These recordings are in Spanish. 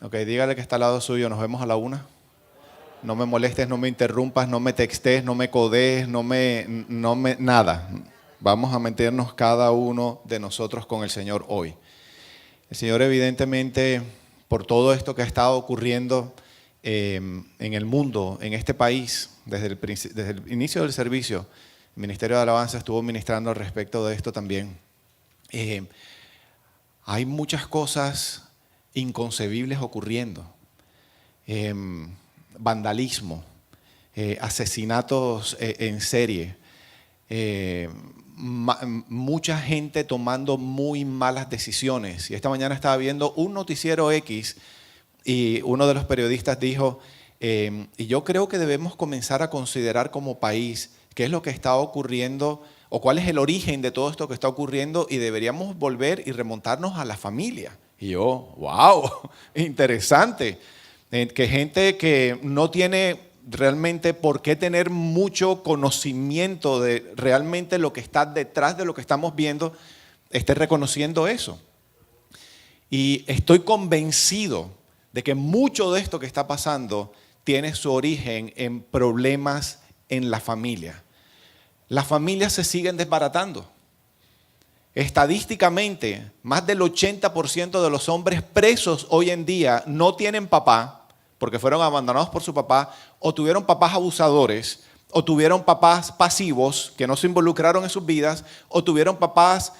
Ok, dígale que está al lado suyo, nos vemos a la 1. No me molestes, no me interrumpas, no me textes, no me codees, nada. Vamos a meternos cada uno de nosotros con el Señor hoy. El Señor evidentemente, por todo esto que ha estado ocurriendo en el mundo, en este país, desde el inicio del servicio, el Ministerio de Alabanza estuvo ministrando al respecto de esto también. Hay muchas cosas inconcebibles ocurriendo. Vandalismo, asesinatos en serie, mucha gente tomando muy malas decisiones. Y esta mañana estaba viendo un noticiero X y uno de los periodistas dijo, y yo creo que debemos comenzar a considerar como país qué es lo que está ocurriendo o cuál es el origen de todo esto que está ocurriendo y deberíamos volver y remontarnos a la familia. Y yo, wow, interesante. Que gente que no tiene realmente por qué tener mucho conocimiento de realmente lo que está detrás de lo que estamos viendo, esté reconociendo eso. Y estoy convencido de que mucho de esto que está pasando tiene su origen en problemas en la familia. Las familias se siguen desbaratando. Estadísticamente, más del 80% de los hombres presos hoy en día no tienen papá, porque fueron abandonados por su papá, o tuvieron papás abusadores, o tuvieron papás pasivos que no se involucraron en sus vidas, o tuvieron papás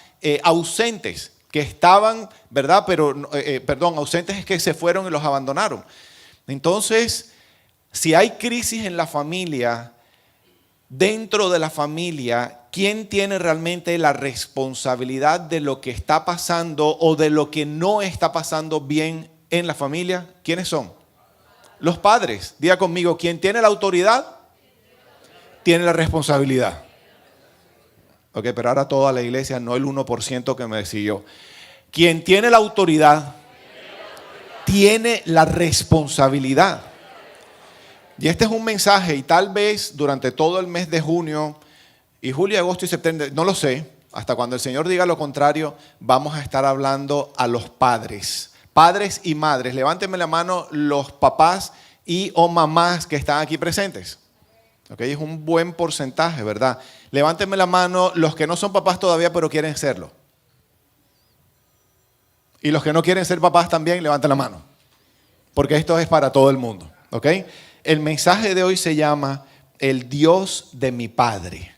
ausentes que estaban, ¿verdad? Ausentes es que se fueron y los abandonaron. Entonces, si hay crisis en la familia, dentro de la familia, ¿quién tiene realmente la responsabilidad de lo que está pasando o de lo que no está pasando bien en la familia? ¿Quiénes son? Los padres. Diga conmigo, ¿quién tiene la autoridad? Tiene la responsabilidad. Ok, pero ahora toda la iglesia, no el 1% que me siguió. Quien tiene la autoridad, tiene la responsabilidad. Y este es un mensaje, y tal vez durante todo el mes de junio, y julio, agosto y septiembre, no lo sé, hasta cuando el Señor diga lo contrario, vamos a estar hablando a los padres. Padres y madres, levántenme la mano los papás y o mamás que están aquí presentes. Okay, es un buen porcentaje, ¿verdad? Levántenme la mano los que no son papás todavía, pero quieren serlo. Y los que no quieren ser papás también, levanten la mano. Porque esto es para todo el mundo. ¿Ok? El mensaje de hoy se llama El Dios de mi Padre.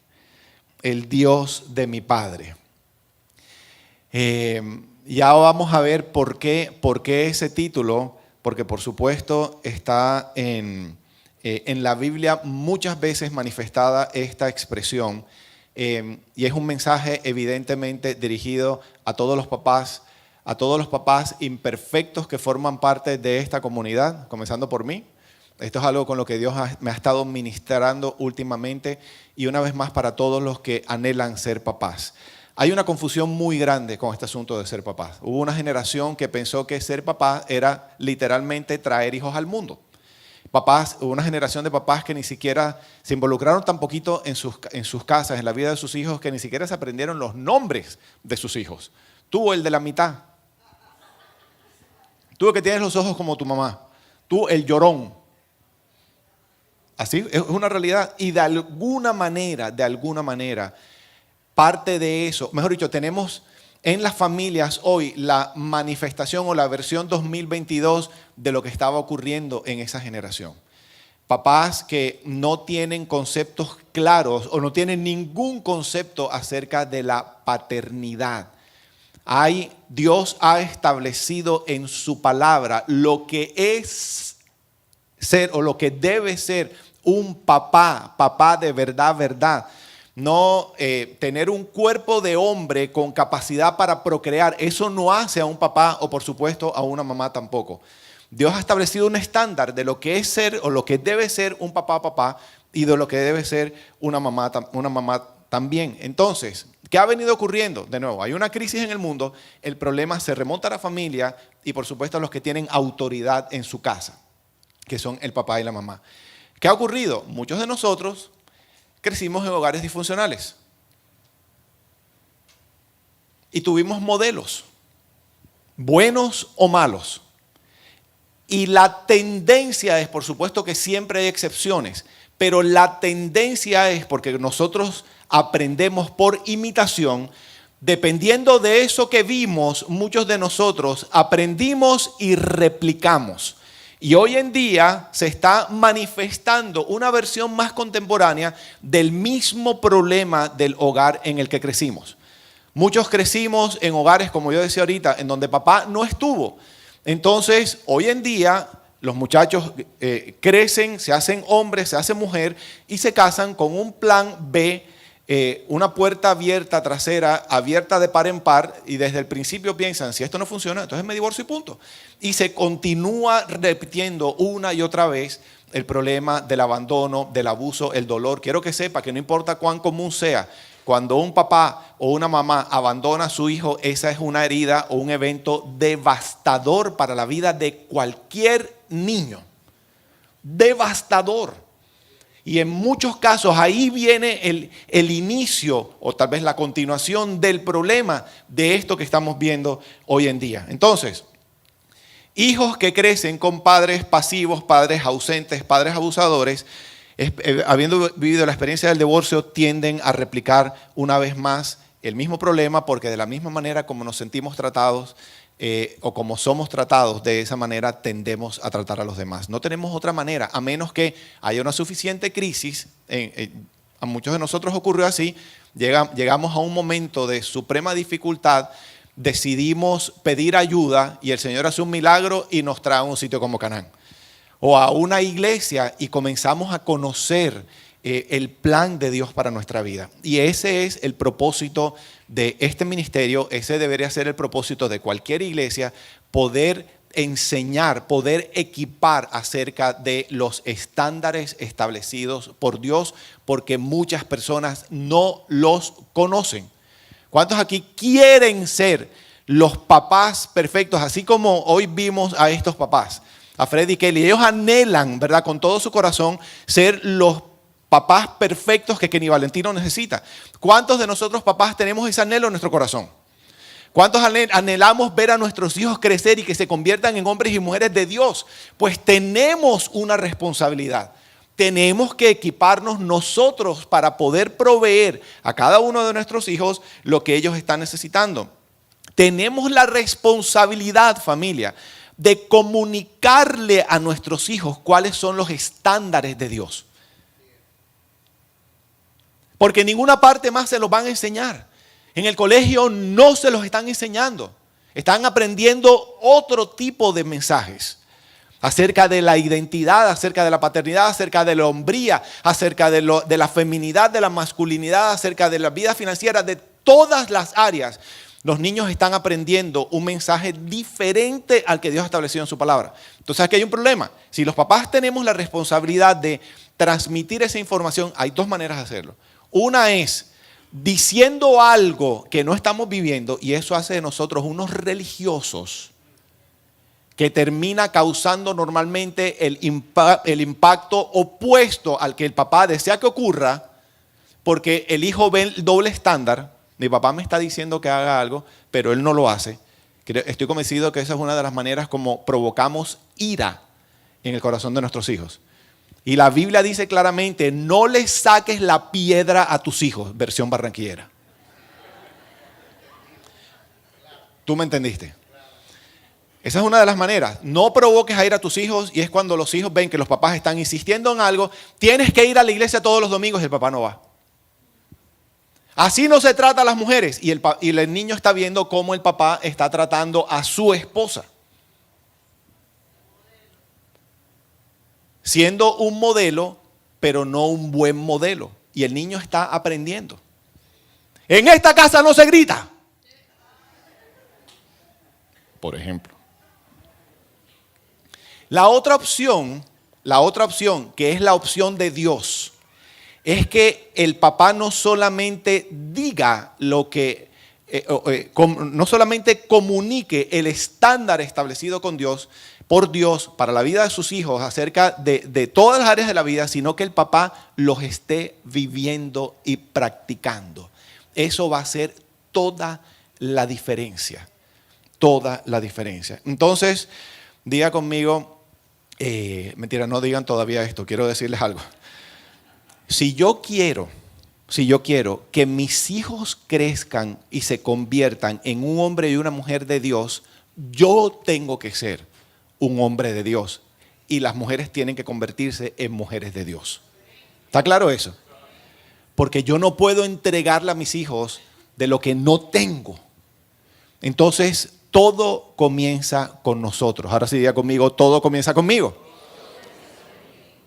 El Dios de mi Padre. Ya vamos a ver por qué ese título, porque por supuesto está en la Biblia muchas veces manifestada esta expresión y es un mensaje evidentemente dirigido a todos los papás imperfectos que forman parte de esta comunidad, comenzando por mí. Esto es algo con lo que Dios me ha estado ministrando últimamente y una vez más para todos los que anhelan ser papás. Hay una confusión muy grande con este asunto de ser papás. Hubo una generación que pensó que ser papá era literalmente traer hijos al mundo. Hubo una generación de papás que ni siquiera se involucraron tan poquito en sus casas, en la vida de sus hijos, que ni siquiera se aprendieron los nombres de sus hijos. Tú, el de la mitad. Tú, el que tienes los ojos como tu mamá. Tú, el llorón. Así es una realidad. Y de alguna manera, parte de eso, mejor dicho, tenemos en las familias hoy la manifestación o la versión 2022 de lo que estaba ocurriendo en esa generación. Papás que no tienen conceptos claros o no tienen ningún concepto acerca de la paternidad. Dios ha establecido en su palabra lo que es ser o lo que debe ser un papá de verdad. No tener un cuerpo de hombre con capacidad para procrear, eso no hace a un papá o por supuesto a una mamá tampoco. Dios ha establecido un estándar de lo que es ser o lo que debe ser un papá y de lo que debe ser una mamá también. Entonces, ¿qué ha venido ocurriendo? De nuevo, hay una crisis en el mundo, el problema se remonta a la familia y por supuesto a los que tienen autoridad en su casa, que son el papá y la mamá. ¿Qué ha ocurrido? Muchos de nosotros crecimos en hogares disfuncionales y tuvimos modelos, buenos o malos. Y la tendencia es, por supuesto que siempre hay excepciones, pero la tendencia es, porque nosotros aprendemos por imitación, dependiendo de eso que vimos, muchos de nosotros aprendimos y replicamos. Y hoy en día se está manifestando una versión más contemporánea del mismo problema del hogar en el que crecimos. Muchos crecimos en hogares, como yo decía ahorita, en donde papá no estuvo. Entonces, hoy en día, los muchachos crecen, se hacen hombres, se hacen mujer y se casan con un plan B, una puerta abierta trasera, abierta de par en par, y desde el principio piensan, si esto no funciona, entonces me divorcio y punto. Y se continúa repitiendo una y otra vez el problema del abandono, del abuso, el dolor. Quiero que sepa que no importa cuán común sea, cuando un papá o una mamá abandona a su hijo, esa es una herida o un evento devastador para la vida de cualquier niño. Devastador. Y en muchos casos ahí viene el inicio o tal vez la continuación del problema de esto que estamos viendo hoy en día. Entonces, hijos que crecen con padres pasivos, padres ausentes, padres abusadores, habiendo vivido la experiencia del divorcio, tienden a replicar una vez más el mismo problema, porque de la misma manera como nos sentimos tratados o como somos tratados, de esa manera tendemos a tratar a los demás. No tenemos otra manera, a menos que haya una suficiente crisis. A muchos de nosotros ocurrió así. Llegamos a un momento de suprema dificultad, decidimos pedir ayuda y el Señor hace un milagro y nos trae a un sitio como Canaán. O a una iglesia y comenzamos a conocer el plan de Dios para nuestra vida. Y ese es el propósito de este ministerio, ese debería ser el propósito de cualquier iglesia, poder enseñar, poder equipar acerca de los estándares establecidos por Dios, porque muchas personas no los conocen. ¿Cuántos aquí quieren ser los papás perfectos, así como hoy vimos a estos papás? A Freddy y Kelly, ellos anhelan, ¿verdad?, con todo su corazón, ser los papás perfectos que Kenny Valentino necesita. ¿Cuántos de nosotros papás tenemos ese anhelo en nuestro corazón? ¿Cuántos anhelamos ver a nuestros hijos crecer y que se conviertan en hombres y mujeres de Dios? Pues tenemos una responsabilidad. Tenemos que equiparnos nosotros para poder proveer a cada uno de nuestros hijos lo que ellos están necesitando. Tenemos la responsabilidad, familia, de comunicarle a nuestros hijos cuáles son los estándares de Dios. Porque en ninguna parte más se los van a enseñar. En el colegio no se los están enseñando. Están aprendiendo otro tipo de mensajes acerca de la identidad, acerca de la paternidad, acerca de la hombría, acerca de la feminidad, de la masculinidad, acerca de la vida financiera, de todas las áreas. Los niños están aprendiendo un mensaje diferente al que Dios ha establecido en su palabra. Entonces aquí hay un problema. Si los papás tenemos la responsabilidad de transmitir esa información, hay dos maneras de hacerlo. Una es diciendo algo que no estamos viviendo, y eso hace de nosotros unos religiosos que termina causando normalmente el impacto opuesto al que el papá desea que ocurra, porque el hijo ve el doble estándar. Mi papá me está diciendo que haga algo, pero él no lo hace. Estoy convencido que esa es una de las maneras como provocamos ira en el corazón de nuestros hijos. Y la Biblia dice claramente, no le saques la piedra a tus hijos, versión barranquillera. ¿Tú me entendiste? Esa es una de las maneras. No provoques a ir a tus hijos, y es cuando los hijos ven que los papás están insistiendo en algo. Tienes que ir a la iglesia todos los domingos y el papá no va. Así no se trata a las mujeres. Y el niño está viendo cómo el papá está tratando a su esposa. Siendo un modelo, pero no un buen modelo. Y el niño está aprendiendo. En esta casa no se grita. Por ejemplo. La otra opción, que es la opción de Dios, es que el papá no solamente diga lo que, no solamente comunique el estándar establecido por Dios para la vida de sus hijos acerca de todas las áreas de la vida, sino que el papá los esté viviendo y practicando. Eso va a ser toda la diferencia. Toda la diferencia. Entonces, diga conmigo, Mentira, no digan todavía esto, quiero decirles algo. Si yo quiero que mis hijos crezcan y se conviertan en un hombre y una mujer de Dios, yo tengo que ser un hombre de Dios y las mujeres tienen que convertirse en mujeres de Dios. ¿Está claro eso? Porque yo no puedo entregarle a mis hijos de lo que no tengo. Entonces, todo comienza con nosotros. Ahora sí diga conmigo, todo comienza conmigo.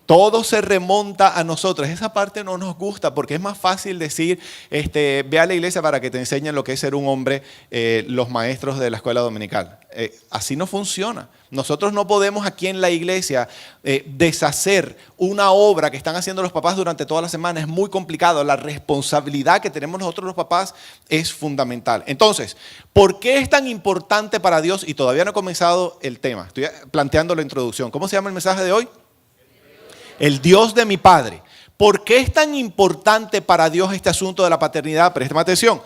Todo se remonta a nosotros. Esa parte no nos gusta porque es más fácil decir, ve a la iglesia para que te enseñen lo que es ser un hombre, los maestros de la escuela dominical. Así no funciona. Nosotros no podemos aquí en la iglesia deshacer una obra que están haciendo los papás durante toda la semana. Es muy complicado. La responsabilidad que tenemos nosotros los papás es fundamental. Entonces, ¿por qué es tan importante para Dios? Y todavía no he comenzado el tema. Estoy planteando la introducción. ¿Cómo se llama el mensaje de hoy? El Dios de mi Padre. ¿Por qué es tan importante para Dios este asunto de la paternidad? Presten atención.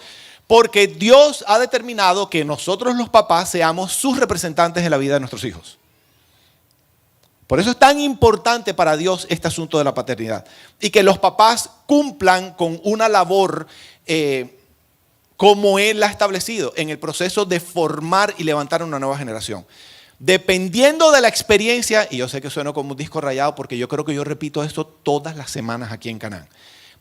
Porque Dios ha determinado que nosotros los papás seamos sus representantes en la vida de nuestros hijos. Por eso es tan importante para Dios este asunto de la paternidad. Y que los papás cumplan con una labor como Él la ha establecido en el proceso de formar y levantar una nueva generación. Dependiendo de la experiencia, y yo sé que sueno como un disco rayado porque yo creo que yo repito esto todas las semanas aquí en Canaán.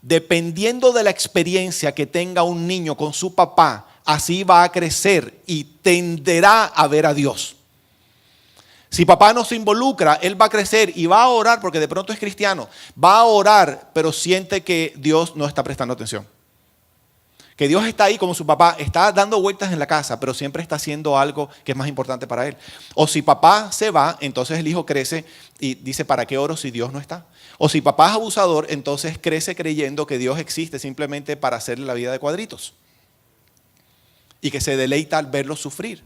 Dependiendo de la experiencia que tenga un niño con su papá, así va a crecer y tenderá a ver a Dios. Si papá no se involucra, él va a crecer y va a orar porque de pronto es cristiano. Va a orar, pero siente que Dios no está prestando atención. Que Dios está ahí como su papá, está dando vueltas en la casa, pero siempre está haciendo algo que es más importante para él. O si papá se va, entonces el hijo crece y dice, ¿para qué oro si Dios no está? O si papá es abusador, entonces crece creyendo que Dios existe simplemente para hacerle la vida de cuadritos. Y que se deleita al verlo sufrir.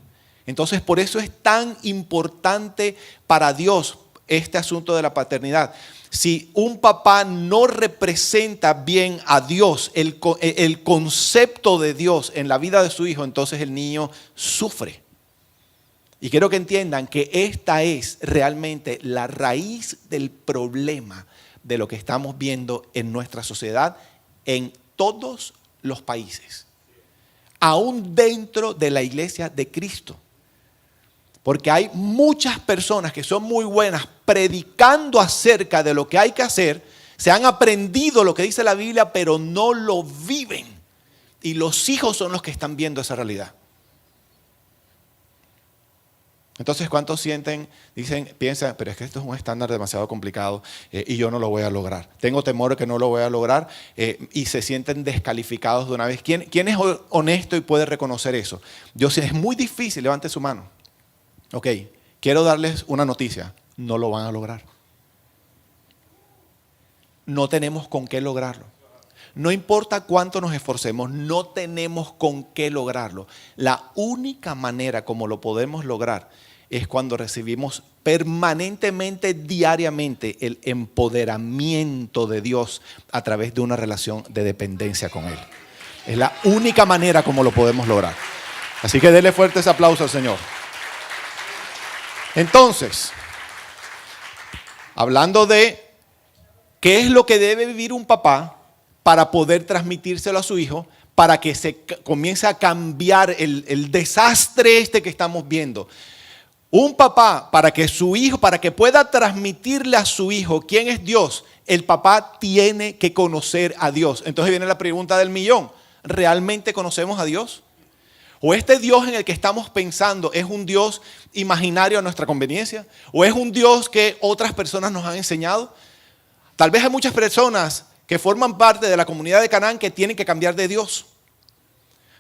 Entonces, por eso es tan importante para Dios este asunto de la paternidad. Si un papá no representa bien a Dios, el concepto de Dios en la vida de su hijo, entonces el niño sufre. Y quiero que entiendan que esta es realmente la raíz del problema de lo que estamos viendo en nuestra sociedad en todos los países, aún dentro de la iglesia de Cristo. Porque hay muchas personas que son muy buenas predicando acerca de lo que hay que hacer, se han aprendido lo que dice la Biblia, pero no lo viven. Y los hijos son los que están viendo esa realidad. Entonces, ¿cuántos sienten, piensan, pero es que esto es un estándar demasiado complicado y yo no lo voy a lograr? Tengo temor de que no lo voy a lograr y se sienten descalificados de una vez. ¿Quién es honesto y puede reconocer eso? Yo sé, es muy difícil, levante su mano. Ok, quiero darles una noticia, no lo van a lograr. No tenemos con qué lograrlo. No importa cuánto nos esforcemos, no tenemos con qué lograrlo. La única manera como lo podemos lograr es cuando recibimos permanentemente, diariamente, el empoderamiento de Dios a través de una relación de dependencia con Él. Es la única manera como lo podemos lograr. Así que denle fuerte ese aplauso al Señor. Entonces, hablando de qué es lo que debe vivir un papá para poder transmitírselo a su hijo, para que se comience a cambiar el desastre que estamos viendo. Un papá, para que su hijo, para que pueda transmitirle a su hijo quién es Dios, el papá tiene que conocer a Dios. Entonces viene la pregunta del millón. ¿Realmente conocemos a Dios? ¿O este Dios en el que estamos pensando es un Dios imaginario a nuestra conveniencia? ¿O es un Dios que otras personas nos han enseñado? Tal vez hay muchas personas que forman parte de la comunidad de Canaán que tienen que cambiar de Dios.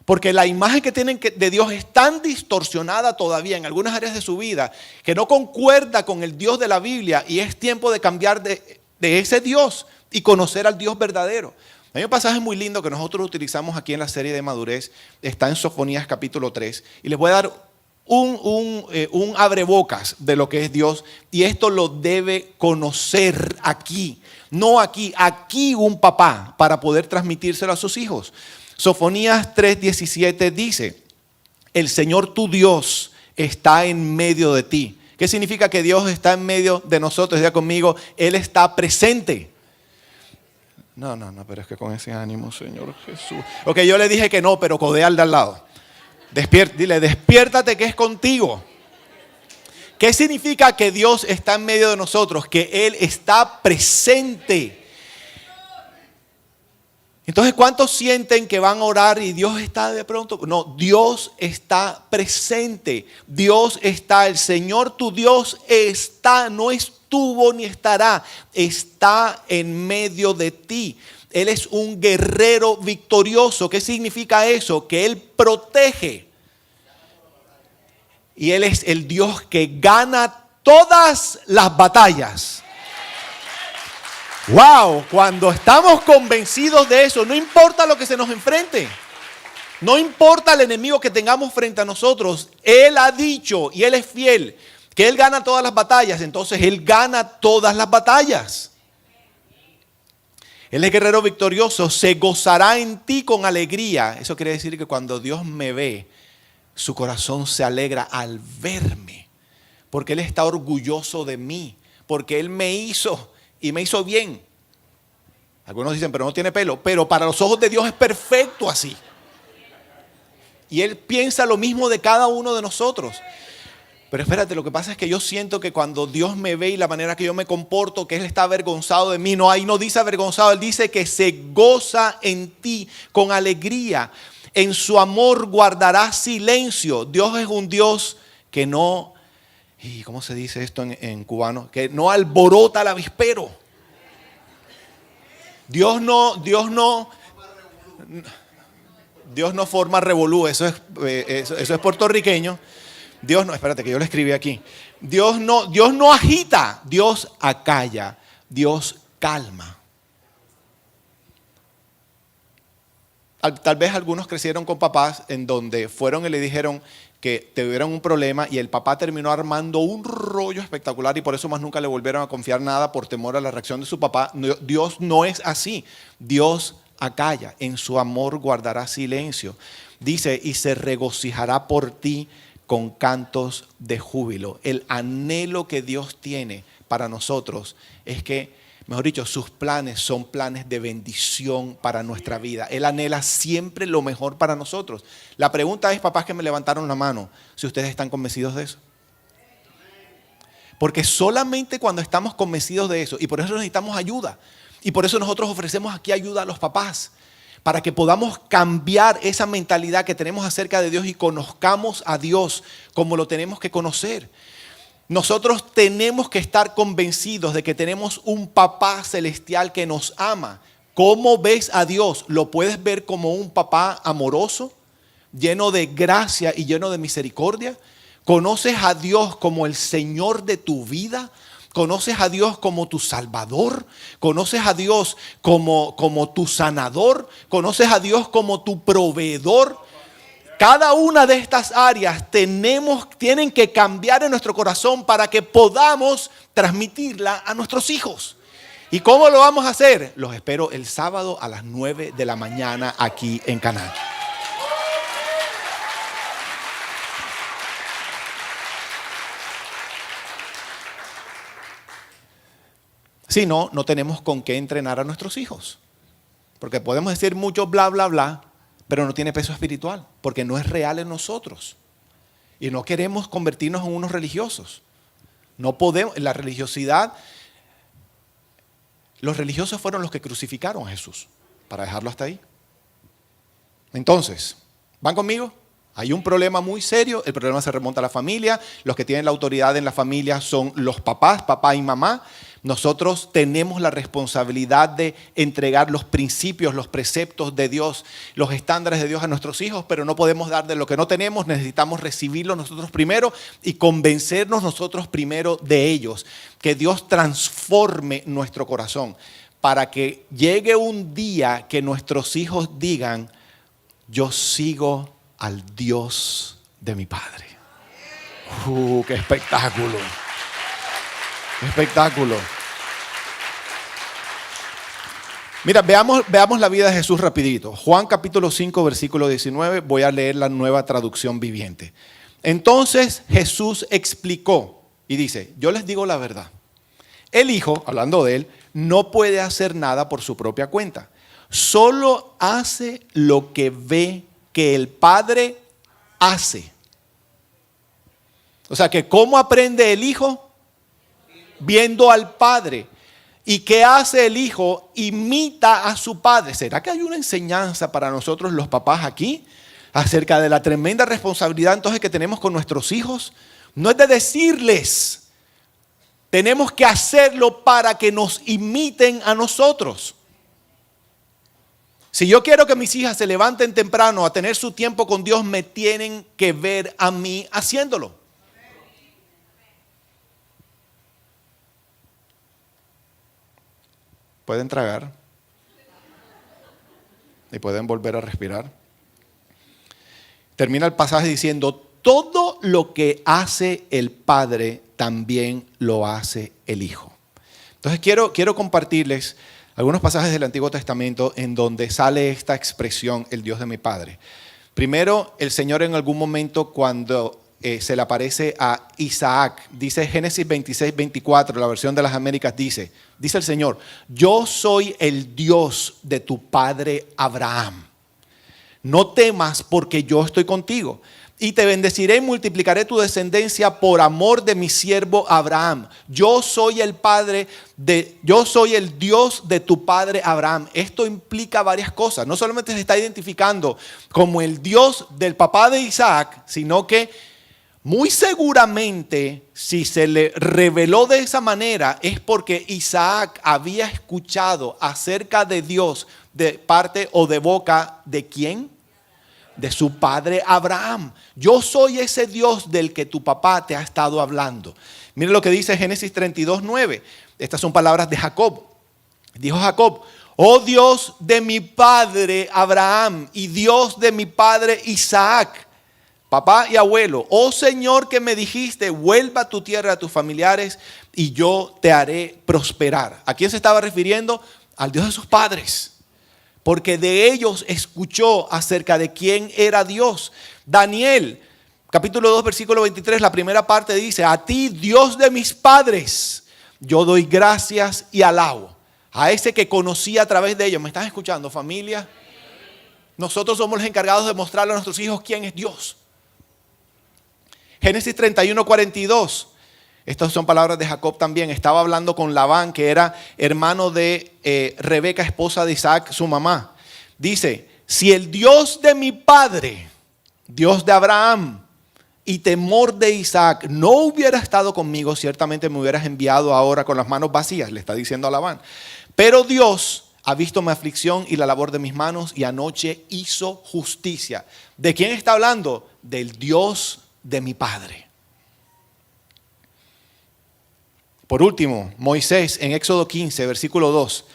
Porque la imagen que tienen de Dios es tan distorsionada todavía en algunas áreas de su vida que no concuerda con el Dios de la Biblia y es tiempo de cambiar de ese Dios y conocer al Dios verdadero. Hay un pasaje muy lindo que nosotros utilizamos aquí en la serie de madurez, está en Sofonías capítulo 3 y les voy a dar un abrebocas de lo que es Dios y esto lo debe conocer aquí, no aquí un papá para poder transmitírselo a sus hijos. Sofonías 3:17 dice, el Señor tu Dios está en medio de ti. ¿Qué ¿Qué significa que Dios está en medio de nosotros? Diga conmigo, Él está presente. No, pero es que con ese ánimo, Señor Jesús. Ok, yo le dije que no, pero codea al de al lado. Dile, despiértate que es contigo. ¿Qué significa que Dios está en medio de nosotros? Que Él está presente. Entonces, ¿cuántos sienten que van a orar y Dios está de pronto? No, Dios está presente. Dios está, el Señor tu Dios está, no estuvo ni estará, está en medio de ti. Él es un guerrero victorioso. ¿Qué significa eso? Que Él protege. Y Él es el Dios que gana todas las batallas. Wow, cuando estamos convencidos de eso, no importa lo que se nos enfrente, no importa el enemigo que tengamos frente a nosotros, Él ha dicho y Él es fiel que Él gana todas las batallas, entonces Él gana todas las batallas. Él es guerrero victorioso, se gozará en ti con alegría. Eso quiere decir que cuando Dios me ve, su corazón se alegra al verme, porque Él está orgulloso de mí, porque Él me hizo. Y me hizo bien. Algunos dicen, pero no tiene pelo. Pero para los ojos de Dios es perfecto así. Y Él piensa lo mismo de cada uno de nosotros. Pero espérate, lo que pasa es que yo siento que cuando Dios me ve y la manera que yo me comporto, que Él está avergonzado de mí. No, ahí no dice avergonzado, Él dice que se goza en ti con alegría. En su amor guardará silencio. Dios es un Dios que no... ¿Y cómo se dice esto en cubano? Que no alborota el avispero. Dios no forma revolú. Eso es puertorriqueño. Dios no, espérate que yo lo escribí aquí. Dios no agita, Dios acalla, Dios calma. Tal vez algunos crecieron con papás en donde fueron y le dijeron que tuvieron un problema y el papá terminó armando un rollo espectacular y por eso más nunca le volvieron a confiar nada por temor a la reacción de su papá. Dios no es así. Dios acalla, en su amor guardará silencio. Dice, y se regocijará por ti con cantos de júbilo. El anhelo que Dios tiene para nosotros es que, mejor dicho, sus planes son planes de bendición para nuestra vida. Él anhela siempre lo mejor para nosotros. La pregunta es, papás que me levantaron la mano, si ustedes están convencidos de eso. Porque solamente cuando estamos convencidos de eso, y por eso necesitamos ayuda, y por eso nosotros ofrecemos aquí ayuda a los papás, para que podamos cambiar esa mentalidad que tenemos acerca de Dios y conozcamos a Dios como lo tenemos que conocer. Nosotros tenemos que estar convencidos de que tenemos un papá celestial que nos ama. ¿Cómo ves a Dios? ¿Lo puedes ver como un papá amoroso, lleno de gracia y lleno de misericordia? ¿Conoces a Dios como el Señor de tu vida? ¿Conoces a Dios como tu Salvador? ¿Conoces a Dios como tu sanador? ¿Conoces a Dios como tu proveedor? Cada una de estas áreas tienen que cambiar en nuestro corazón para que podamos transmitirla a nuestros hijos. ¿Y cómo lo vamos a hacer? Los espero el sábado a las 9 de la mañana aquí en Canaán. Si no, no tenemos con qué entrenar a nuestros hijos. Porque podemos decir mucho bla, bla, bla, pero no tiene peso espiritual, porque no es real en nosotros. Y no queremos convertirnos en unos religiosos. No podemos, la religiosidad, los religiosos fueron los que crucificaron a Jesús, para dejarlo hasta ahí. Entonces, ¿van conmigo? Hay un problema muy serio, el problema se remonta a la familia, los que tienen la autoridad en la familia son los papás, papá y mamá. Nosotros tenemos la responsabilidad de entregar los principios, los preceptos de Dios, los estándares de Dios a nuestros hijos, pero no podemos dar de lo que no tenemos, necesitamos recibirlo nosotros primero y convencernos nosotros primero de ellos. Que Dios transforme nuestro corazón para que llegue un día que nuestros hijos digan, yo sigo al Dios de mi padre. ¡Qué espectáculo! Espectáculo. Mira, veamos la vida de Jesús rapidito. Juan capítulo 5, versículo 19. Voy a leer la Nueva Traducción Viviente. Entonces Jesús explicó, Y dice, yo les digo la verdad. El hijo, hablando de él, no puede hacer nada por su propia cuenta. Solo hace lo que ve que el padre hace. O sea que ¿cómo aprende el hijo? Viendo al padre. ¿Y qué hace el hijo? Imita a su padre. ¿Será que hay una enseñanza para nosotros los papás aquí? Acerca de la tremenda responsabilidad entonces que tenemos con nuestros hijos. No es de decirles, tenemos que hacerlo para que nos imiten a nosotros. Si yo quiero que mis hijas se levanten temprano a tener su tiempo con Dios, me tienen que ver a mí haciéndolo. Pueden tragar y pueden volver a respirar. Termina el pasaje diciendo, todo lo que hace el Padre también lo hace el Hijo. Entonces quiero compartirles algunos pasajes del Antiguo Testamento en donde sale esta expresión, el Dios de mi Padre. Primero, el Señor en algún momento cuando se le aparece a Isaac, dice Génesis 26, 24, la versión de las Américas dice el Señor, yo soy el Dios de tu padre Abraham. No temas porque yo estoy contigo. Y te bendeciré y multiplicaré tu descendencia por amor de mi siervo Abraham. Yo soy el Dios de tu padre Abraham. Esto implica varias cosas. No solamente se está identificando como el Dios del papá de Isaac, sino que muy seguramente si se le reveló de esa manera es porque Isaac había escuchado acerca de Dios de parte o de boca de ¿quién? De su padre Abraham. Yo soy ese Dios del que tu papá te ha estado hablando. Miren lo que dice Génesis 32, 9. Estas son palabras de Jacob. Dijo Jacob, oh Dios de mi padre Abraham y Dios de mi padre Isaac, papá y abuelo, oh Señor que me dijiste, vuelva a tu tierra, a tus familiares y yo te haré prosperar. ¿A quién se estaba refiriendo? Al Dios de sus padres. Porque de ellos escuchó acerca de quién era Dios. Daniel, capítulo 2, versículo 23, la primera parte dice, a ti, Dios de mis padres, yo doy gracias y alabo. A ese que conocí a través de ellos. ¿Me están escuchando, familia? Nosotros somos los encargados de mostrarle a nuestros hijos quién es Dios. Génesis 31, 42. Estas son palabras de Jacob también. Estaba hablando con Labán, que era hermano de Rebeca, esposa de Isaac, su mamá. Dice, si el Dios de mi padre, Dios de Abraham y temor de Isaac no hubiera estado conmigo, ciertamente me hubieras enviado ahora con las manos vacías, le está diciendo a Labán. Pero Dios ha visto mi aflicción y la labor de mis manos y anoche hizo justicia. ¿De quién está hablando? Del Dios de mi padre. Por último, Moisés en Éxodo 15, versículo 2.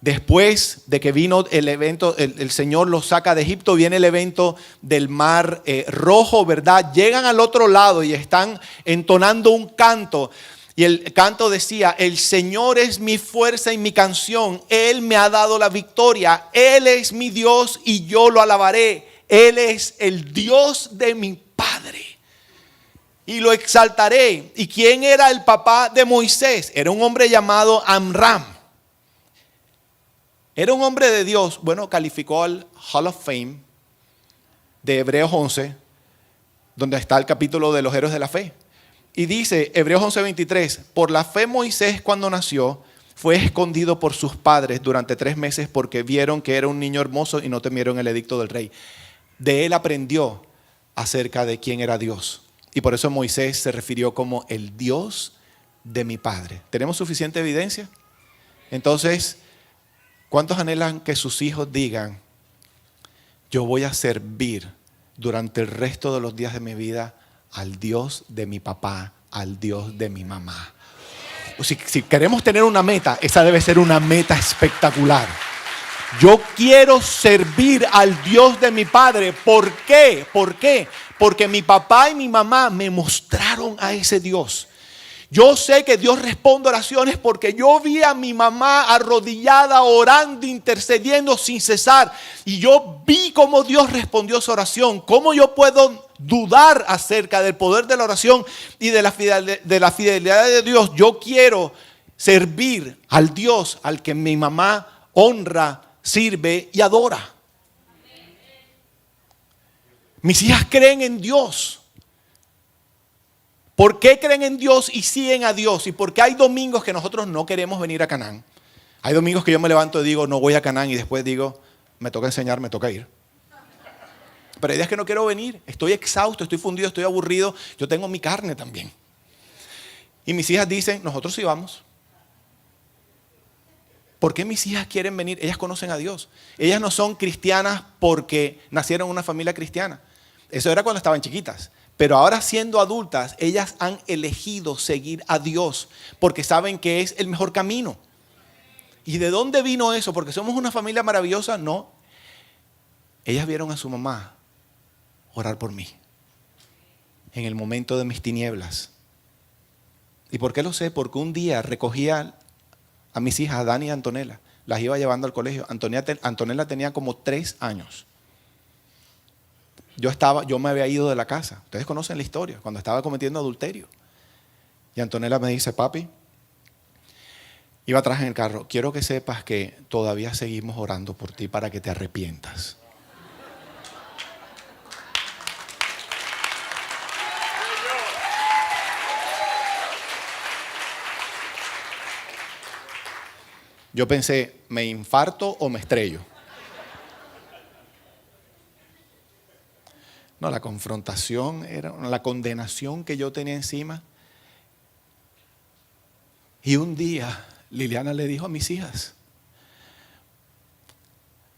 Después de que vino el evento, el Señor los saca de Egipto, viene el evento del mar rojo, ¿verdad? Llegan al otro lado y están entonando un canto. Y el canto decía, el Señor es mi fuerza y mi canción. Él me ha dado la victoria. Él es mi Dios y yo lo alabaré. Él es el Dios de mi Padre. Y lo exaltaré. ¿Y quién era el papá de Moisés? Era un hombre llamado Amram. Era un hombre de Dios. Bueno, calificó al Hall of Fame de Hebreos 11, donde está el capítulo de los héroes de la fe. Y dice, Hebreos 11:23, por la fe Moisés cuando nació fue escondido por sus padres durante 3 meses porque vieron que era un niño hermoso y no temieron el edicto del rey. De él aprendió acerca de quién era Dios. Y por eso Moisés se refirió como el Dios de mi padre. ¿Tenemos suficiente evidencia? Entonces, ¿cuántos anhelan que sus hijos digan, yo voy a servir durante el resto de los días de mi vida al Dios de mi papá, al Dios de mi mamá? Si queremos tener una meta, esa debe ser una meta espectacular. Yo quiero servir al Dios de mi padre. ¿Por qué? ¿Por qué? Porque mi papá y mi mamá me mostraron a ese Dios. Yo sé que Dios responde oraciones porque yo vi a mi mamá arrodillada, orando, intercediendo sin cesar. Y yo vi cómo Dios respondió esa oración. ¿Cómo yo puedo dudar acerca del poder de la oración y de la fidelidad de Dios? Yo quiero servir al Dios al que mi mamá honra, sirve y adora. Mis hijas creen en Dios. ¿Por qué creen en Dios y siguen a Dios? Y porque hay domingos que nosotros no queremos venir a Canaán. Hay domingos que yo me levanto y digo, no voy a Canaán, y después digo, me toca enseñar, me toca ir. Pero hay días que no quiero venir, estoy exhausto, estoy fundido, estoy aburrido, yo tengo mi carne también. Y mis hijas dicen, nosotros sí vamos. ¿Por qué mis hijas quieren venir? Ellas conocen a Dios. Ellas no son cristianas porque nacieron en una familia cristiana. Eso era cuando estaban chiquitas. Pero ahora siendo adultas, ellas han elegido seguir a Dios porque saben que es el mejor camino. ¿Y de dónde vino eso? ¿Porque somos una familia maravillosa? No. Ellas vieron a su mamá orar por mí en el momento de mis tinieblas. ¿Y por qué lo sé? Porque un día recogía a mis hijas, a Dani y a Antonella. Las iba llevando al colegio. Antonella tenía como 3 años. Yo me había ido de la casa. Ustedes conocen la historia, cuando estaba cometiendo adulterio. Y Antonella me dice, papi, iba atrás en el carro, quiero que sepas que todavía seguimos orando por ti para que te arrepientas. Yo pensé, ¿me infarto o me estrello? No, la confrontación era la condenación que yo tenía encima. Y un día Liliana le dijo a mis hijas,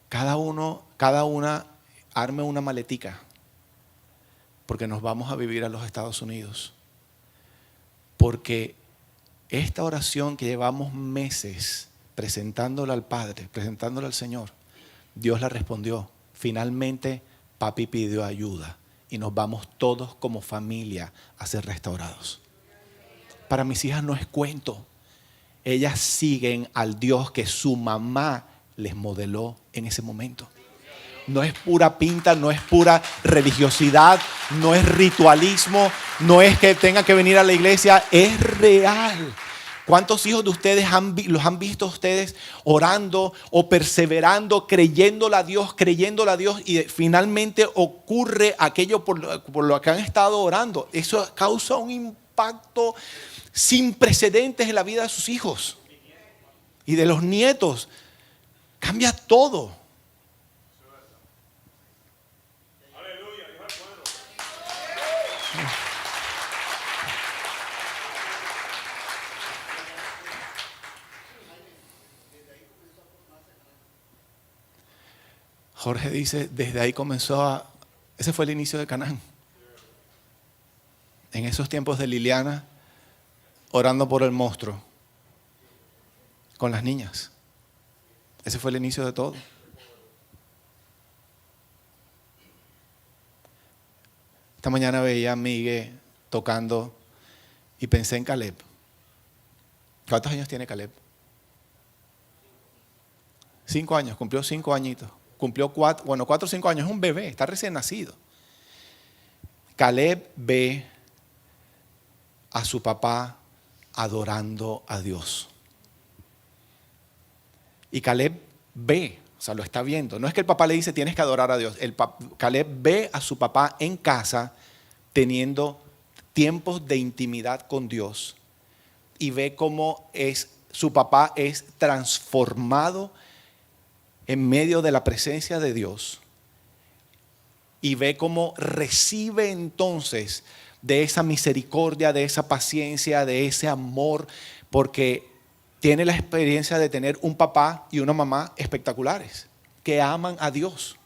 cada una arme una maletica, porque nos vamos a vivir a los Estados Unidos. Porque esta oración que llevamos meses presentándola al Padre, presentándola al Señor, Dios la respondió. Finalmente papi pidió ayuda y nos vamos todos como familia a ser restaurados. Para mis hijas no es cuento. Ellas siguen al Dios que su mamá les modeló en ese momento. No es pura pinta, no es pura religiosidad, no es ritualismo, no es que tengan que venir a la iglesia, es real. ¿Cuántos hijos de ustedes los han visto ustedes orando o perseverando, creyéndole a Dios y finalmente ocurre aquello por lo que han estado orando? Eso causa un impacto sin precedentes en la vida de sus hijos y de los nietos. Cambia todo. Jorge dice, desde ahí ese fue el inicio de Canaán. En esos tiempos de Liliana, orando por el monstruo, con las niñas. Ese fue el inicio de todo. Esta mañana veía a Miguel tocando y pensé en Caleb. ¿Cuántos años tiene Caleb? 5 años, cumplió 5 añitos. Cumplió 4 o 5 años, es un bebé, está recién nacido. Caleb ve a su papá adorando a Dios. Y Caleb ve, o sea, lo está viendo. No es que el papá le dice tienes que adorar a Dios. Caleb ve a su papá en casa teniendo tiempos de intimidad con Dios. Y ve cómo su papá es transformado en medio de la presencia de Dios, y ve cómo recibe entonces de esa misericordia, de esa paciencia, de ese amor, porque tiene la experiencia de tener un papá y una mamá espectaculares, que aman a Dios.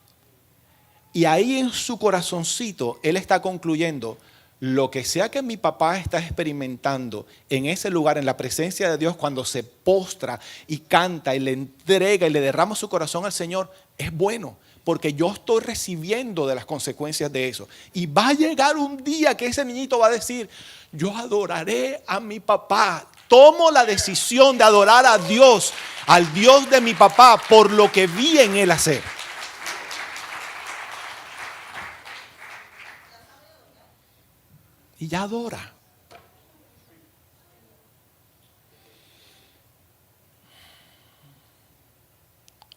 Y ahí en su corazoncito, él está concluyendo, lo que sea que mi papá está experimentando en ese lugar, en la presencia de Dios, cuando se postra y canta y le entrega y le derrama su corazón al Señor, es bueno. porque yo estoy recibiendo de las consecuencias de eso. Y va a llegar un día que ese niñito va a decir, yo adoraré a mi papá. Tomo la decisión de adorar a Dios, al Dios de mi papá, por lo que vi en él hacer. Y ya adora.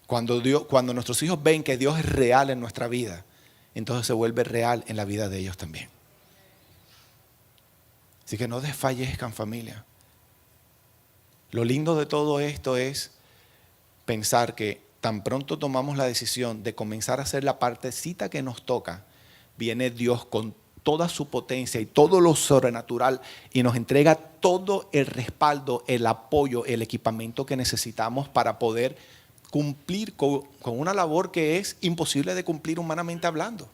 Cuando nuestros hijos ven que Dios es real en nuestra vida, entonces se vuelve real en la vida de ellos también. Así que no desfallezcan, familia. Lo lindo de todo esto es pensar que tan pronto tomamos la decisión de comenzar a hacer la partecita que nos toca, viene Dios con toda su potencia y todo lo sobrenatural y nos entrega todo el respaldo, el apoyo, el equipamiento que necesitamos para poder cumplir con una labor que es imposible de cumplir humanamente hablando.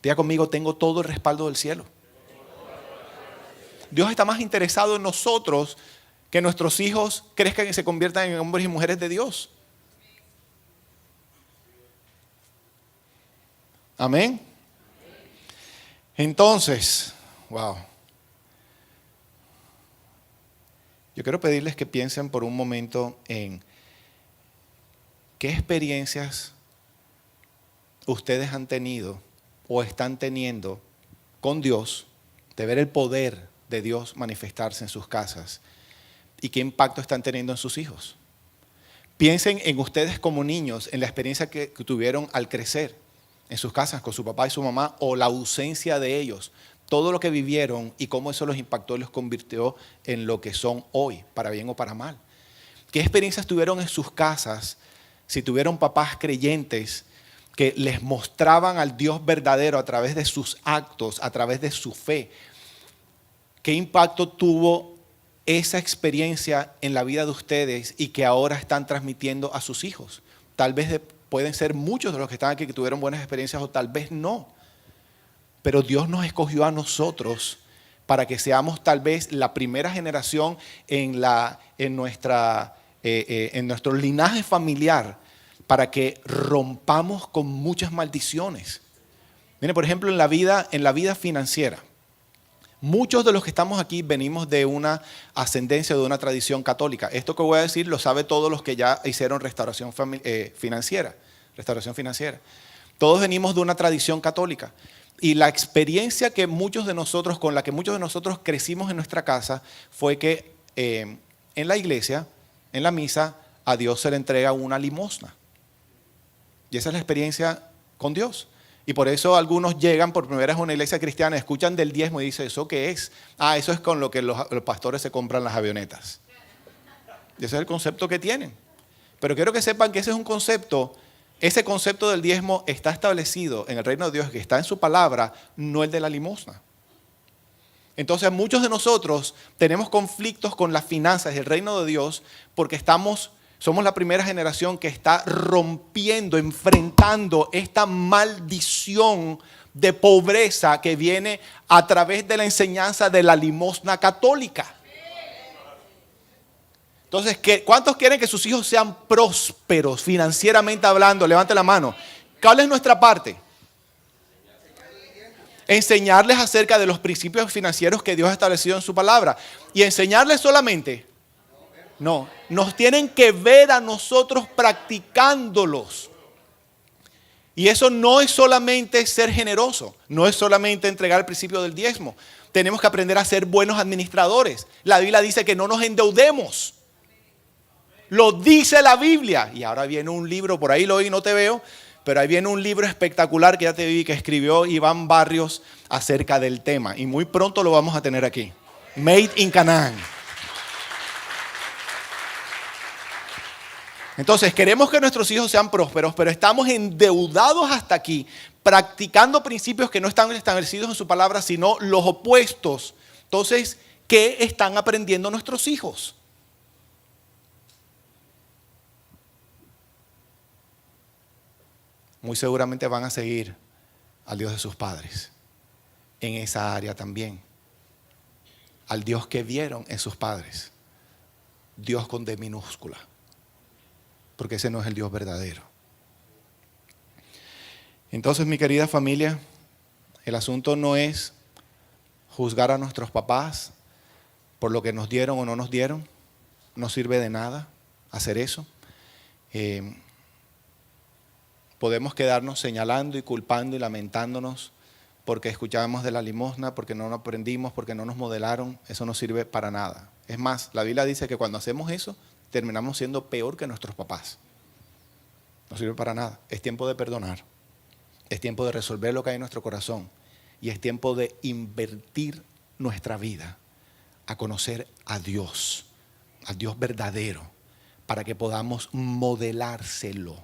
Diga conmigo, tengo todo el respaldo del cielo. Dios está más interesado en nosotros que nuestros hijos crezcan y se conviertan en hombres y mujeres de Dios. Amén. Entonces, wow. Yo quiero pedirles que piensen por un momento en qué experiencias ustedes han tenido o están teniendo con Dios, de ver el poder de Dios manifestarse en sus casas y qué impacto están teniendo en sus hijos. Piensen en ustedes como niños, en la experiencia que tuvieron al crecer en sus casas con su papá y su mamá o la ausencia de ellos, todo lo que vivieron y cómo eso los impactó y los convirtió en lo que son hoy, para bien o para mal. ¿Qué experiencias tuvieron en sus casas? Si tuvieron papás creyentes que les mostraban al Dios verdadero a través de sus actos, a través de su fe, ¿qué impacto tuvo esa experiencia en la vida de ustedes y que ahora están transmitiendo a sus hijos? Tal vez pueden ser muchos de los que están aquí que tuvieron buenas experiencias o tal vez no. Pero Dios nos escogió a nosotros para que seamos tal vez la primera generación en nuestro linaje familiar, para que rompamos con muchas maldiciones. Miren, por ejemplo, en la vida financiera, muchos de los que estamos aquí venimos de una ascendencia, de una tradición católica. Esto que voy a decir lo sabe todos los que ya hicieron restauración financiera. Todos venimos de una tradición católica. Y la experiencia con la que muchos de nosotros crecimos en nuestra casa fue que en la iglesia, en la misa, a Dios se le entrega una limosna. Y esa es la experiencia con Dios. Y por eso algunos llegan por primera vez a una iglesia cristiana, escuchan del diezmo y dicen, ¿eso qué es? Eso es con lo que los pastores se compran las avionetas. Y ese es el concepto que tienen. Pero quiero que sepan que ese concepto del diezmo está establecido en el reino de Dios, que está en su palabra, no el de la limosna. Entonces muchos de nosotros tenemos conflictos con las finanzas y el reino de Dios porque somos la primera generación que está rompiendo, enfrentando esta maldición de pobreza que viene a través de la enseñanza de la limosna católica. Entonces, ¿cuántos quieren que sus hijos sean prósperos financieramente hablando? Levante la mano. ¿Cuál es nuestra parte? Enseñarles acerca de los principios financieros que Dios ha establecido en su palabra. Y enseñarles solamente. No, nos tienen que ver a nosotros practicándolos. Y eso no es solamente ser generoso, no es solamente entregar el principio del diezmo. Tenemos que aprender a ser buenos administradores. La Biblia dice que no nos endeudemos. Lo dice la Biblia. Y ahora viene un libro, por ahí lo oí, no te veo, pero ahí viene un libro espectacular que ya te vi que escribió Iván Barrios acerca del tema. Y muy pronto lo vamos a tener aquí. Made in Canaan. Entonces, queremos que nuestros hijos sean prósperos, pero estamos endeudados hasta aquí, practicando principios que no están establecidos en su palabra, sino los opuestos. Entonces, ¿qué están aprendiendo nuestros hijos? Muy seguramente van a seguir al Dios de sus padres en esa área también. Al Dios que vieron en sus padres. Dios con D minúscula. Porque ese no es el Dios verdadero. Entonces, mi querida familia, el asunto no es juzgar a nuestros papás por lo que nos dieron o no nos dieron. No sirve de nada hacer eso. Podemos quedarnos señalando y culpando y lamentándonos porque escuchábamos de la limosna, porque no nos aprendimos, porque no nos modelaron. Eso no sirve para nada. Es más, la Biblia dice que cuando hacemos eso, terminamos siendo peor que nuestros papás. No sirve para nada. Es tiempo de perdonar. Es tiempo de resolver lo que hay en nuestro corazón. Y es tiempo de invertir nuestra vida a conocer a Dios verdadero, para que podamos modelárselo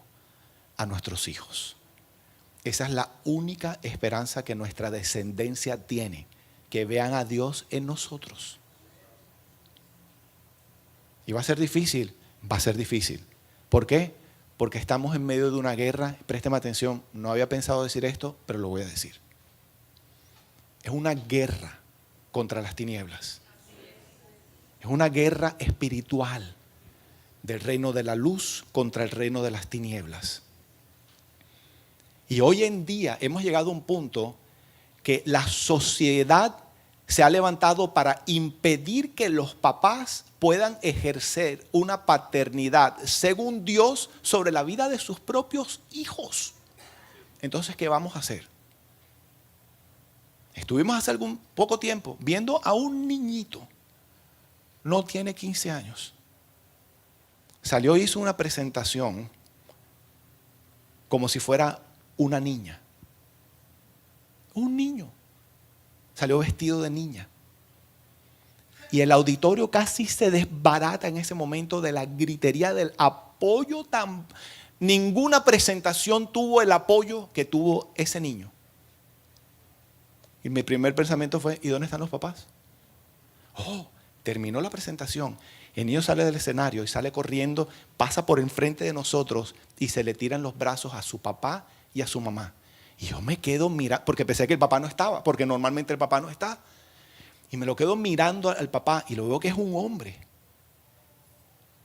a nuestros hijos. Esa es la única esperanza que nuestra descendencia tiene, que vean a Dios en nosotros. Y va a ser difícil. ¿Por qué? Porque estamos en medio de una guerra. Présteme atención, no había pensado decir esto, pero lo voy a decir. Es una guerra contra las tinieblas. Es una guerra espiritual del reino de la luz contra el reino de las tinieblas. Y hoy en día hemos llegado a un punto que la sociedad se ha levantado para impedir que los papás puedan ejercer una paternidad según Dios sobre la vida de sus propios hijos. Entonces, ¿qué vamos a hacer? Estuvimos hace algún poco tiempo viendo a un niñito, no tiene 15 años. Salió, hizo una presentación como si fuera una niña. Un niño. Salió vestido de niña. Y el auditorio casi se desbarata en ese momento de la gritería, del apoyo tan... Ninguna presentación tuvo el apoyo que tuvo ese niño. Y mi primer pensamiento fue, ¿y dónde están los papás? Terminó la presentación. El niño sale del escenario y sale corriendo, pasa por enfrente de nosotros y se le tiran los brazos a su papá y a su mamá. Y yo me quedo mirando, porque pensé que el papá no estaba, porque normalmente el papá no está. Y me lo quedo mirando al papá y lo veo que es un hombre.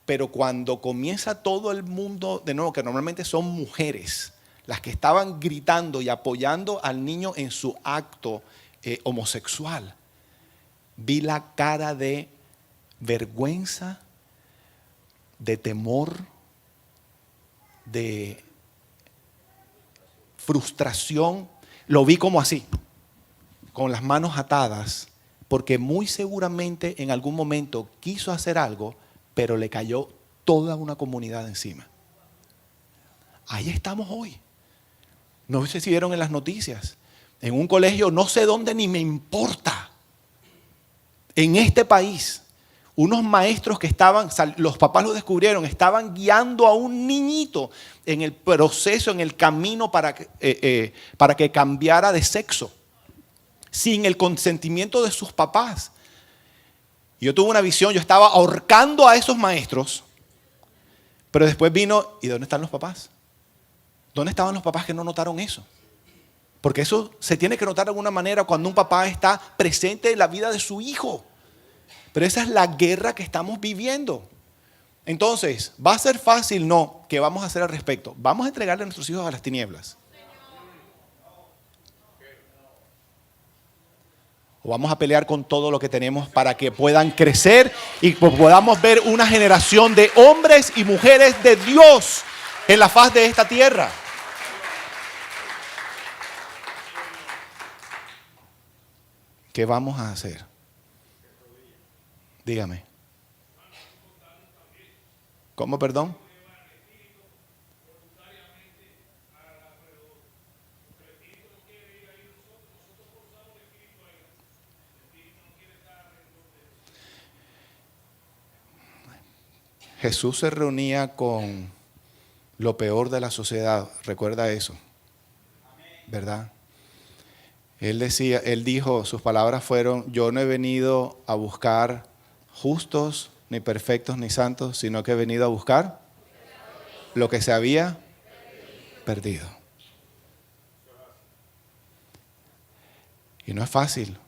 Pero cuando comienza todo el mundo, de nuevo, que normalmente son mujeres, las que estaban gritando y apoyando al niño en su acto homosexual, vi la cara de vergüenza, de temor, de frustración. Lo vi como así, con las manos atadas, porque muy seguramente en algún momento quiso hacer algo, pero le cayó toda una comunidad encima. Ahí estamos hoy. No sé si vieron en las noticias, en un colegio, no sé dónde ni me importa, en este país, unos maestros que estaban, los papás lo descubrieron, estaban guiando a un niñito en el proceso, en el camino para que cambiara de sexo, sin el consentimiento de sus papás. Yo tuve una visión, yo estaba ahorcando a esos maestros, pero después vino, ¿y dónde están los papás? ¿Dónde estaban los papás que no notaron eso? Porque eso se tiene que notar de alguna manera cuando un papá está presente en la vida de su hijo. Pero esa es la guerra que estamos viviendo. Entonces, ¿va a ser fácil? No. ¿Qué vamos a hacer al respecto? ¿Vamos a entregarle a nuestros hijos a las tinieblas? ¿O vamos a pelear con todo lo que tenemos para que puedan crecer y podamos ver una generación de hombres y mujeres de Dios en la faz de esta tierra? ¿Qué vamos a hacer? Dígame. ¿Cómo, perdón? Jesús se reunía con lo peor de la sociedad. Recuerda eso, ¿verdad? Él dijo, sus palabras fueron, yo no he venido a buscar justos, ni perfectos, ni santos, sino que he venido a buscar lo que se había perdido. Y no es fácil,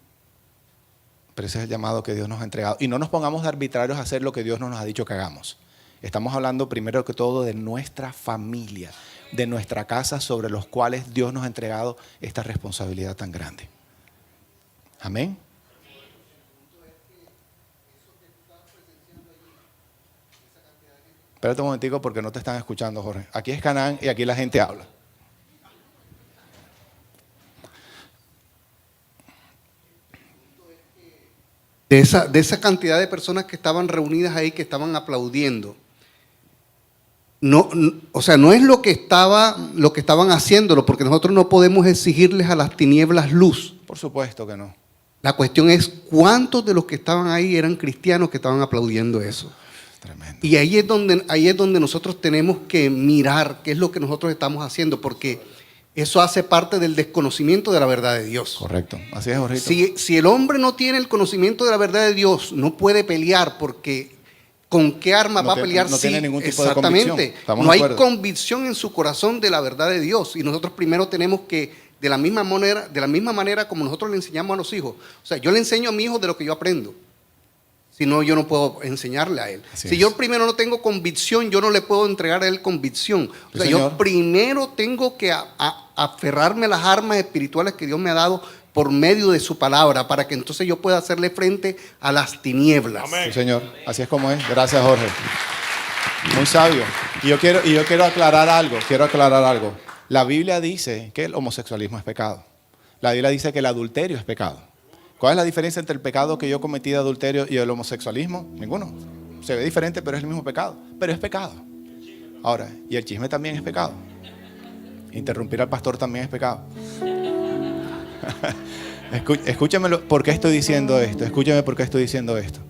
pero ese es el llamado que Dios nos ha entregado. Y no nos pongamos de arbitrarios a hacer lo que Dios no nos ha dicho que hagamos. Estamos hablando primero que todo de nuestra familia. de nuestra casa sobre los cuales Dios nos ha entregado esta responsabilidad tan grande. Amén. Espérate un momentico porque no te están escuchando, Jorge. Aquí es Canaán y aquí la gente habla. De esa cantidad de personas que estaban reunidas ahí, que estaban aplaudiendo. O sea, no es lo que estaban haciéndolo, porque nosotros no podemos exigirles a las tinieblas luz. Por supuesto que no. La cuestión es cuántos de los que estaban ahí eran cristianos que estaban aplaudiendo eso. Tremendo. Y ahí es donde nosotros tenemos que mirar qué es lo que nosotros estamos haciendo, porque eso hace parte del desconocimiento de la verdad de Dios. Correcto. Así es, Jorgito. Si el hombre no tiene el conocimiento de la verdad de Dios, no puede pelear, porque ¿con qué arma va a pelear? No tiene ningún tipo de exactamente. convicción. No hay convicción en su corazón de la verdad de Dios. Y nosotros primero tenemos que, de la misma manera como nosotros le enseñamos a los hijos. O sea, yo le enseño a mi hijo de lo que yo aprendo. Si no, yo no puedo enseñarle a él. Si yo primero no tengo convicción, yo no le puedo entregar a él convicción. O sea, yo primero tengo que aferrarme a las armas espirituales que Dios me ha dado por medio de su palabra, para que entonces yo pueda hacerle frente a las tinieblas. Amén. Sí, Señor. Así es como es. Gracias, Jorge. Muy sabio. Y yo quiero aclarar algo. La Biblia dice que el homosexualismo es pecado. La Biblia dice que el adulterio es pecado. ¿Cuál es la diferencia entre el pecado que yo cometí de adulterio y el homosexualismo? Ninguno. Se ve diferente, pero es el mismo pecado. Pero es pecado. Ahora, y el chisme también es pecado. Interrumpir al pastor también es pecado. Escúchame por qué estoy diciendo esto. Escúchame por qué estoy diciendo esto.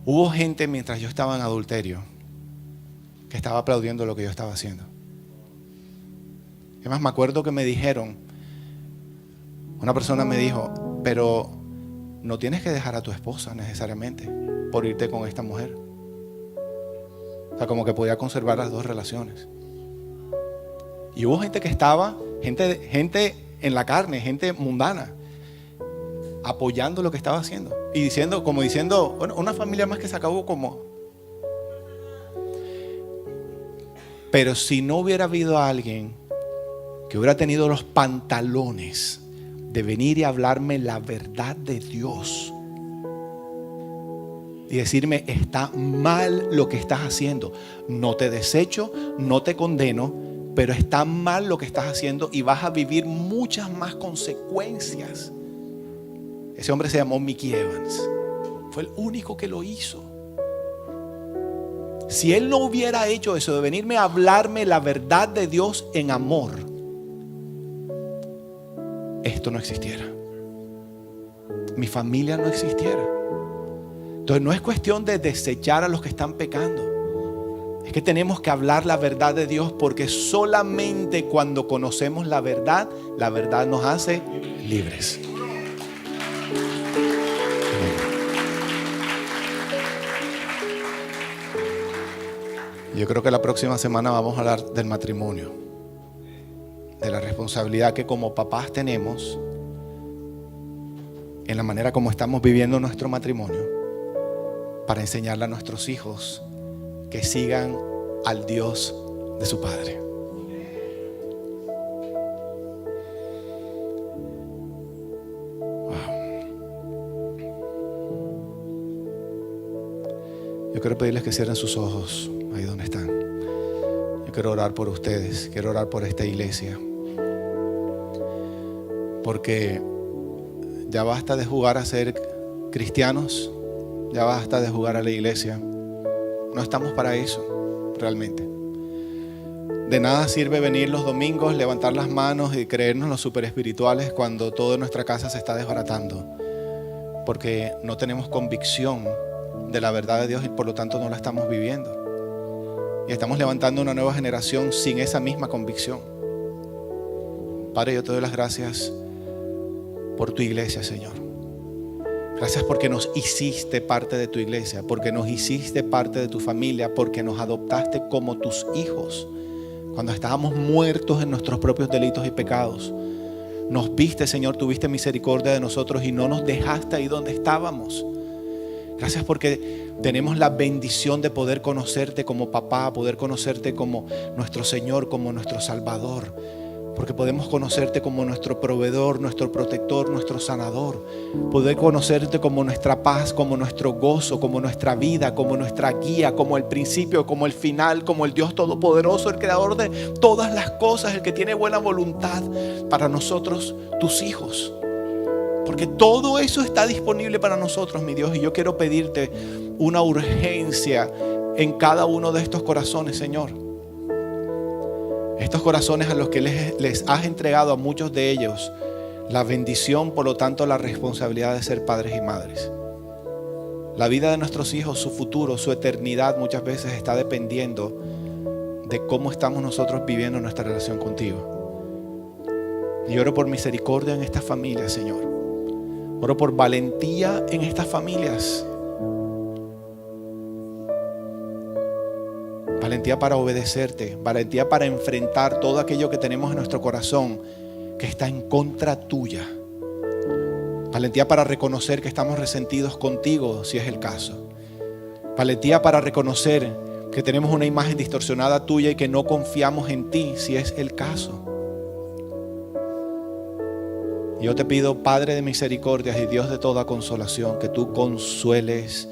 Hubo gente mientras yo estaba en adulterio que estaba aplaudiendo lo que yo estaba haciendo. Además, me acuerdo que me dijeron, una persona me dijo, pero no tienes que dejar a tu esposa necesariamente por irte con esta mujer. O sea, como que podía conservar las dos relaciones. Y hubo gente que estaba, gente en la carne, gente mundana, apoyando lo que estaba haciendo. Y diciendo, bueno, una familia más que se acabó como. Pero si no hubiera habido alguien que hubiera tenido los pantalones de venir y hablarme la verdad de Dios y decirme, está mal lo que estás haciendo, no te desecho, no te condeno, pero está mal lo que estás haciendo y vas a vivir muchas más consecuencias. Ese hombre se llamó Mickey Evans. Fue el único que lo hizo. Si él no hubiera hecho eso de venirme a hablarme la verdad de Dios en amor, esto no existiera. Mi familia no existiera. Entonces no es cuestión de desechar a los que están pecando. Es que tenemos que hablar la verdad de Dios, porque solamente cuando conocemos la verdad nos hace libres. Yo creo que la próxima semana vamos a hablar del matrimonio, de la responsabilidad que como papás tenemos en la manera como estamos viviendo nuestro matrimonio, para enseñarle a nuestros hijos que sigan al Dios de su padre. Yo quiero pedirles que cierren sus ojos ahí donde están. Yo quiero orar por ustedes, quiero orar por esta iglesia, porque ya basta de jugar a ser cristianos, ya basta de jugar a la iglesia. No estamos para eso, realmente. De nada sirve venir los domingos, levantar las manos y creernos los super espirituales cuando todo en nuestra casa se está desbaratando, porque no tenemos convicción de la verdad de Dios y por lo tanto no la estamos viviendo. Y estamos levantando una nueva generación sin esa misma convicción. Padre, yo te doy las gracias por tu iglesia, Señor. Gracias porque nos hiciste parte de tu iglesia, porque nos hiciste parte de tu familia, porque nos adoptaste como tus hijos. Cuando estábamos muertos en nuestros propios delitos y pecados, nos viste, Señor, tuviste misericordia de nosotros y no nos dejaste ahí donde estábamos. Gracias porque tenemos la bendición de poder conocerte como papá, poder conocerte como nuestro Señor, como nuestro Salvador. Porque podemos conocerte como nuestro proveedor, nuestro protector, nuestro sanador. Poder conocerte como nuestra paz, como nuestro gozo, como nuestra vida, como nuestra guía, como el principio, como el final, como el Dios todopoderoso, el creador de todas las cosas, el que tiene buena voluntad para nosotros, tus hijos. Porque todo eso está disponible para nosotros, mi Dios. Y yo quiero pedirte una urgencia en cada uno de estos corazones, Señor. Estos corazones a los que les has entregado a muchos de ellos la bendición, por lo tanto la responsabilidad de ser padres y madres. La vida de nuestros hijos, su futuro, su eternidad muchas veces está dependiendo de cómo estamos nosotros viviendo nuestra relación contigo. Y oro por misericordia en estas familias, Señor. Oro por valentía en estas familias. Valentía para obedecerte, valentía para enfrentar todo aquello que tenemos en nuestro corazón que está en contra tuya. Valentía para reconocer que estamos resentidos contigo, si es el caso. Valentía para reconocer que tenemos una imagen distorsionada tuya y que no confiamos en ti, si es el caso. Yo te pido, Padre de misericordias y Dios de toda consolación, que tú consueles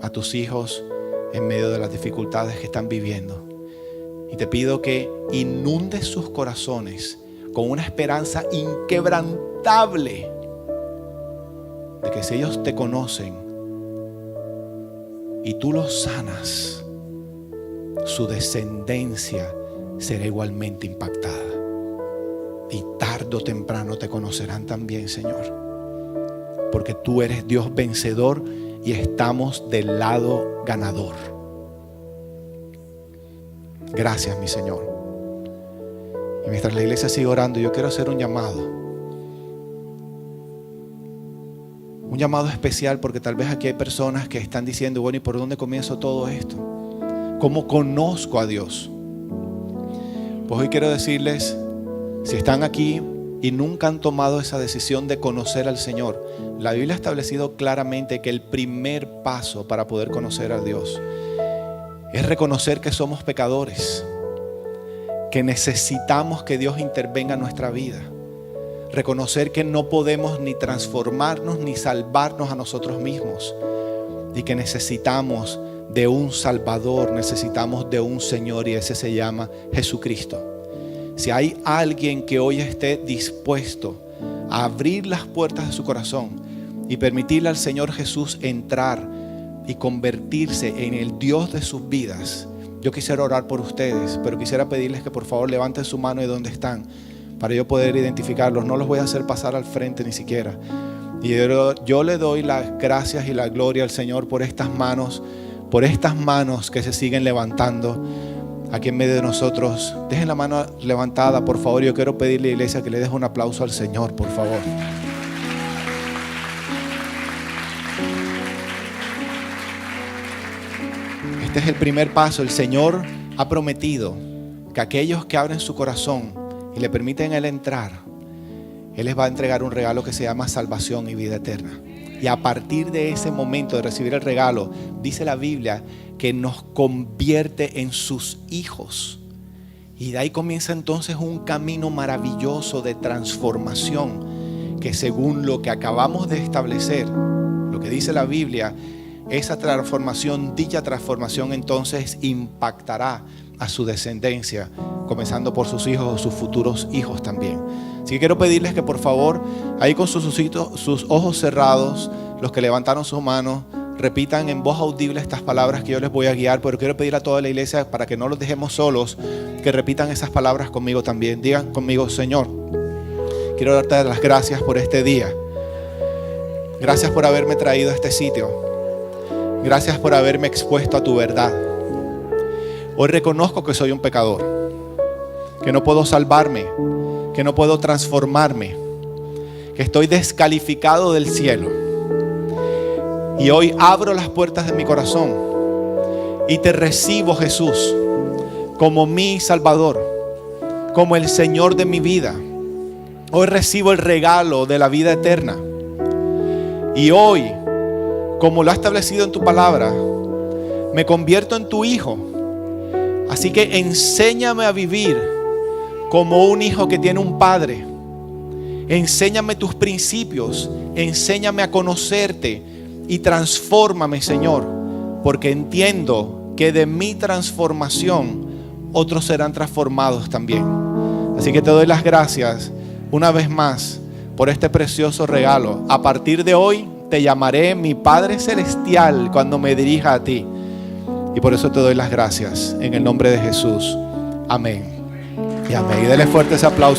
a tus hijos en medio de las dificultades que están viviendo. Y te pido que inundes sus corazones con una esperanza inquebrantable de que si ellos te conocen y tú los sanas, su descendencia será igualmente impactada. Y tarde o temprano te conocerán también, Señor. Porque tú eres Dios vencedor y estamos del lado ganador. Gracias, mi Señor. Y mientras la iglesia sigue orando, yo quiero hacer un llamado. Un llamado especial, porque tal vez aquí hay personas que están diciendo, bueno, ¿y por dónde comienzo todo esto? ¿Cómo conozco a Dios? Pues hoy quiero decirles, si están aquí y nunca han tomado esa decisión de conocer al Señor, la Biblia ha establecido claramente que el primer paso para poder conocer a Dios es reconocer que somos pecadores, que necesitamos que Dios intervenga en nuestra vida. Reconocer que no podemos ni transformarnos ni salvarnos a nosotros mismos y que necesitamos de un Salvador, necesitamos de un Señor, y ese se llama Jesucristo. Si hay alguien que hoy esté dispuesto a abrir las puertas de su corazón y permitirle al Señor Jesús entrar y convertirse en el Dios de sus vidas, yo quisiera orar por ustedes, pero quisiera pedirles que por favor levanten su mano de donde están para yo poder identificarlos. No los voy a hacer pasar al frente ni siquiera. Y yo le doy las gracias y la gloria al Señor por estas manos que se siguen levantando aquí en medio de nosotros. Dejen la mano levantada, por favor. Yo quiero pedirle a la iglesia que le deje un aplauso al Señor, por favor. Este es el primer paso. El Señor ha prometido que aquellos que abren su corazón y le permiten a Él entrar, Él les va a entregar un regalo que se llama salvación y vida eterna. Y a partir de ese momento de recibir el regalo, dice la Biblia que nos convierte en sus hijos. Y de ahí comienza entonces un camino maravilloso de transformación que, según lo que acabamos de establecer, lo que dice la Biblia, esa transformación, dicha transformación entonces impactará a su descendencia, comenzando por sus hijos o sus futuros hijos también. Así que quiero pedirles que por favor, ahí con sus ojos cerrados, los que levantaron sus manos, repitan en voz audible estas palabras que yo les voy a guiar. Pero quiero pedir a toda la iglesia, para que no los dejemos solos, que repitan esas palabras conmigo también. Digan conmigo: Señor, quiero darte las gracias por este día. Gracias por haberme traído a este sitio. Gracias por haberme expuesto a tu verdad. Hoy reconozco que soy un pecador, que no puedo salvarme, que no puedo transformarme, que estoy descalificado del cielo. Y hoy abro las puertas de mi corazón y te recibo, Jesús, como mi Salvador, como el Señor de mi vida. Hoy recibo el regalo de la vida eterna. Y hoy como lo ha establecido en tu palabra. Me convierto en tu hijo. Así que enséñame a vivir como un hijo que tiene un padre. Enséñame tus principios. Enséñame a conocerte y transfórmame, Señor, porque entiendo que de mi transformación otros serán transformados también. Así que te doy las gracias una vez más por este precioso regalo. A partir de hoy te llamaré mi Padre Celestial cuando me dirija a ti. Y por eso te doy las gracias en el nombre de Jesús. Amén. Y amén. Y dele fuerte ese aplauso.